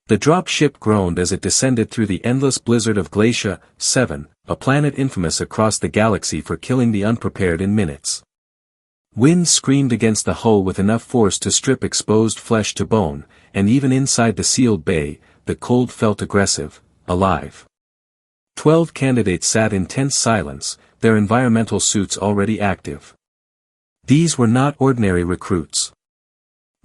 The drop ship groaned as it descended through the endless blizzard of Glacia 7, a planet infamous across the galaxy for killing the unprepared in minutes. Wind screamed against the hull with enough force to strip exposed flesh to bone, and even inside the sealed bay, the cold felt aggressive, alive. 12 candidates sat in tense silence, their environmental suits already active. These were not ordinary recruits.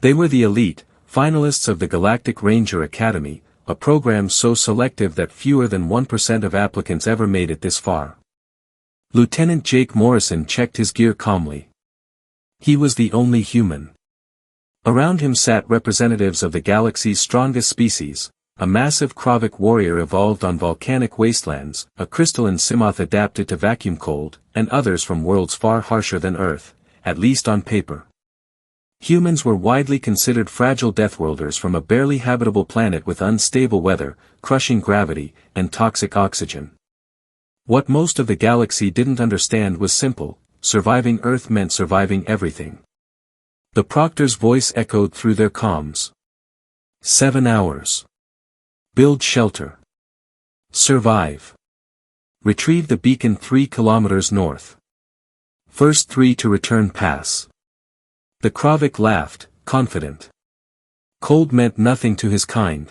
They were the elite, finalists of the Galactic Ranger Academy, a program so selective that fewer than 1% of applicants ever made it this far. Lieutenant Jake Morrison checked his gear calmly. He was the only human. Around him sat representatives of the galaxy's strongest species, a massive Kravic warrior evolved on volcanic wastelands, a crystalline Simoth adapted to vacuum cold, and others from worlds far harsher than Earth, at least on paper. Humans were widely considered fragile deathworlders from a barely habitable planet with unstable weather, crushing gravity, and toxic oxygen. What most of the galaxy didn't understand was simple: surviving Earth meant surviving everything. The proctor's voice echoed through their comms. 7 hours. Build shelter. Survive. Retrieve the beacon 3 kilometers north. First 3 to return pass. The Kravic laughed, confident. Cold meant nothing to his kind.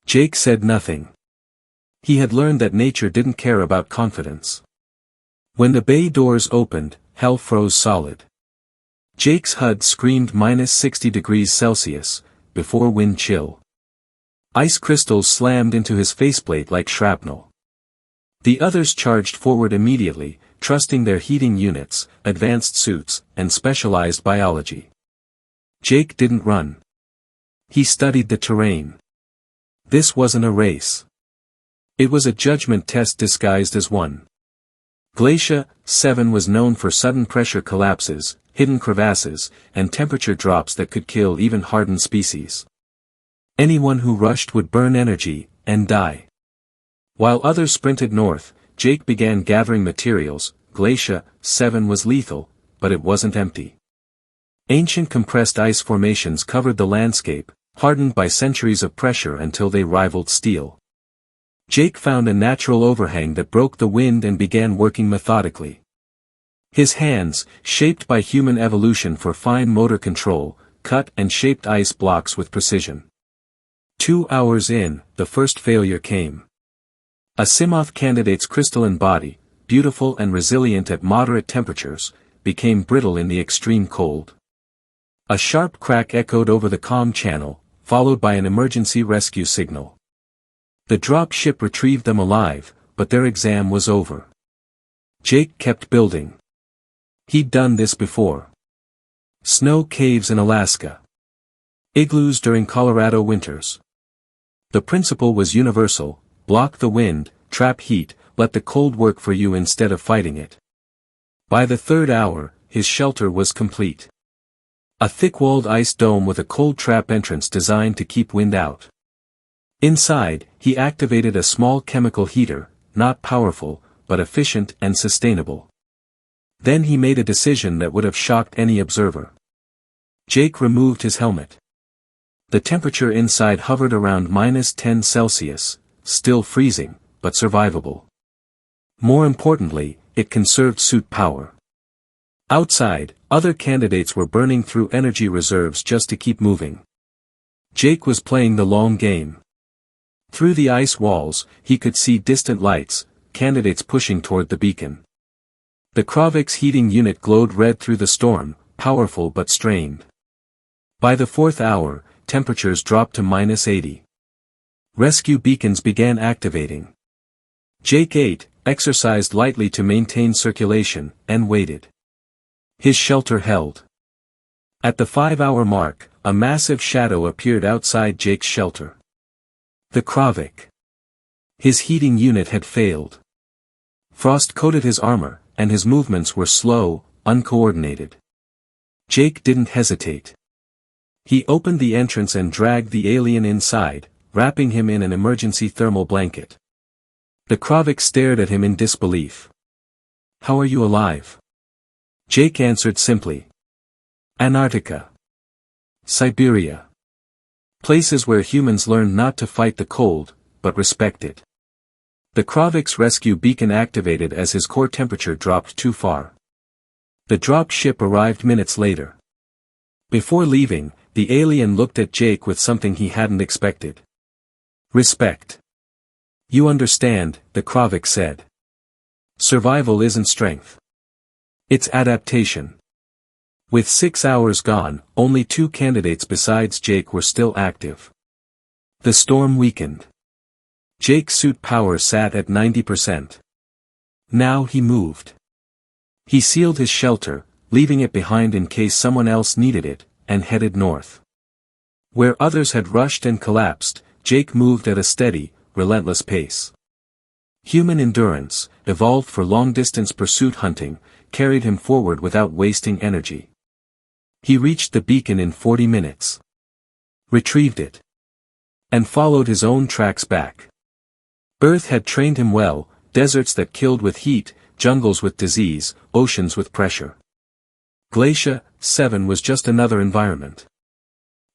Jake said nothing. He had learned that nature didn't care about confidence. When the bay doors opened, hell froze solid. Jake's HUD screamed -60 degrees Celsius, before wind chill. Ice crystals slammed into his faceplate like shrapnel. The others charged forward immediately, trusting their heating units, advanced suits, and specialized biology. Jake didn't run. He studied the terrain. This wasn't a race. It was a judgment test disguised as one. Glacia 7 was known for sudden pressure collapses, hidden crevasses, and temperature drops that could kill even hardened species. Anyone who rushed would burn energy, and die. While others sprinted north, Jake began gathering materials. Glacia 7 was lethal, but it wasn't empty. Ancient compressed ice formations covered the landscape, hardened by centuries of pressure until they rivaled steel. Jake found a natural overhang that broke the wind and began working methodically. His hands, shaped by human evolution for fine motor control, cut and shaped ice blocks with precision. 2 hours in, the first failure came. A Simoth candidate's crystalline body, beautiful and resilient at moderate temperatures, became brittle in the extreme cold. A sharp crack echoed over the comm channel, followed by an emergency rescue signal. The drop ship retrieved them alive, but their exam was over. Jake kept building. He'd done this before. Snow caves in Alaska. Igloos during Colorado winters. The principle was universal: block the wind, trap heat, let the cold work for you instead of fighting it. By the 3rd hour, his shelter was complete. A thick-walled ice dome with a cold trap entrance designed to keep wind out. Inside, he activated a small chemical heater, not powerful, but efficient and sustainable. Then he made a decision that would have shocked any observer. Jake removed his helmet. The temperature inside hovered around -10 Celsius, still freezing, but survivable. More importantly, it conserved suit power. Outside, other candidates were burning through energy reserves just to keep moving. Jake was playing the long game. Through the ice walls, he could see distant lights, candidates pushing toward the beacon. The Kravic's heating unit glowed red through the storm, powerful but strained. By the 4th hour, temperatures dropped to -80. Rescue beacons began activating. Jake 8, exercised lightly to maintain circulation, and waited. His shelter held. At the 5-hour mark, a massive shadow appeared outside Jake's shelter. The Kravic. His heating unit had failed. Frost coated his armor, and his movements were slow, uncoordinated. Jake didn't hesitate. He opened the entrance and dragged the alien inside, wrapping him in an emergency thermal blanket. The Kravic stared at him in disbelief. "How are you alive?" Jake answered simply. "Antarctica. Siberia. Places where humans learned not to fight the cold, but respect it. The Kravik's rescue beacon activated as his core temperature dropped too far. The drop ship arrived minutes later. Before leaving, the alien looked at Jake with something he hadn't expected. Respect. You understand, the Kravik said. Survival isn't strength. It's adaptation. With 6 hours gone, only 2 candidates besides Jake were still active. The storm weakened. Jake's suit power sat at 90%. Now he moved. He sealed his shelter, leaving it behind in case someone else needed it, and headed north. Where others had rushed and collapsed, Jake moved at a steady, relentless pace. Human endurance, evolved for long-distance pursuit hunting, carried him forward without wasting energy. He reached the beacon in 40 minutes. Retrieved it. And followed his own tracks back. Earth had trained him well, deserts that killed with heat, jungles with disease, oceans with pressure. Glacia 7 was just another environment.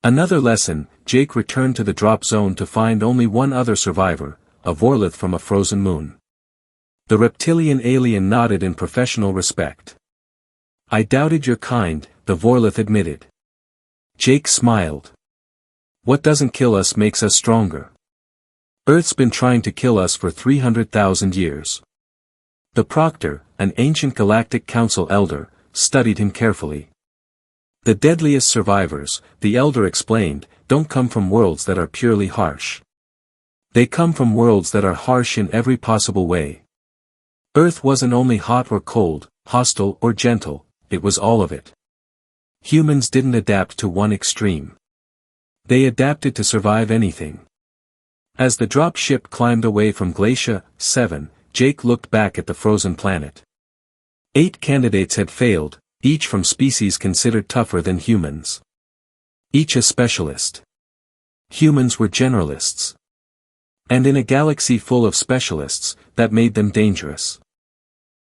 Another lesson, Jake returned to the drop zone to find only one other survivor, a Vorlith from a frozen moon. The reptilian alien nodded in professional respect. I doubted your kind, the Vorlith admitted. Jake smiled. What doesn't kill us makes us stronger. Earth's been trying to kill us for 300,000 years. The Proctor, an ancient Galactic Council elder, studied him carefully. The deadliest survivors, the elder explained, don't come from worlds that are purely harsh. They come from worlds that are harsh in every possible way. Earth wasn't only hot or cold, hostile or gentle, it was all of it. Humans didn't adapt to one extreme. They adapted to survive anything. As the drop ship climbed away from Glacia 7, Jake looked back at the frozen planet. 8 candidates had failed, each from species considered tougher than humans. Each a specialist. Humans were generalists. And in a galaxy full of specialists, that made them dangerous.